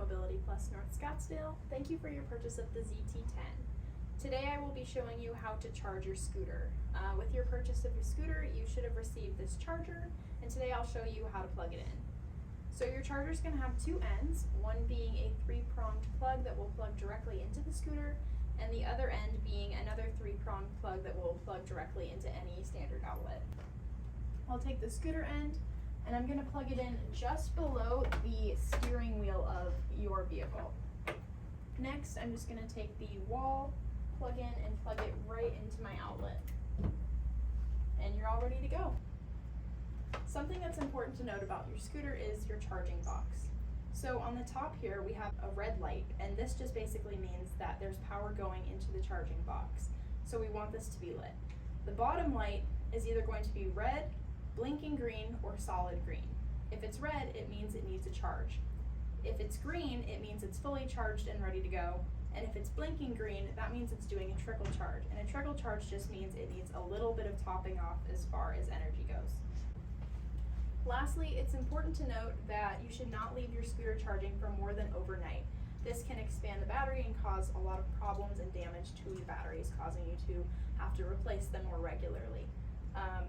Mobility Plus North Scottsdale. Thank you for your purchase of the ZT10. Today I will be showing you how to charge your scooter. With your purchase of your scooter, you should have received this charger, and today I'll show you how to plug it in. So your charger is going to have two ends, one being a three-pronged plug that will plug directly into the scooter, and the other end being another three-pronged plug that will plug directly into any standard outlet. I'll take the scooter end, and I'm going to plug it in just below the steering wheel of your vehicle. Next, I'm just going to take the wall plug-in and plug it right into my outlet. And you're all ready to go. Something that's important to note about your scooter is your charging box. So on the top here we have a red light, and this just basically means that there's power going into the charging box. So we want this to be lit. The bottom light is either going to be red, blinking green, or solid green. If it's red, it means it needs a charge. If it's green, it means it's fully charged and ready to go. And if it's blinking green, that means it's doing a trickle charge. And a trickle charge just means it needs a little bit of topping off as far as energy goes. Lastly, it's important to note that you should not leave your scooter charging for more than overnight. This can expand the battery and cause a lot of problems and damage to the batteries, causing you to have to replace them more regularly.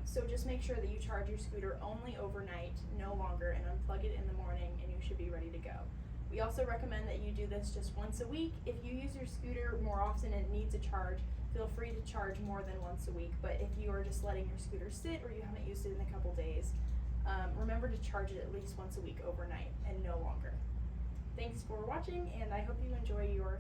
So just make sure that you charge your scooter only overnight, no longer, and unplug it in the morning, and you should be ready to go. We also recommend that you do this just once a week. If you use your scooter more often and it needs a charge, feel free to charge more than once a week. But if you are just letting your scooter sit or you haven't used it in a couple days, remember to charge it at least once a week overnight and no longer. Thanks for watching, and I hope you enjoy your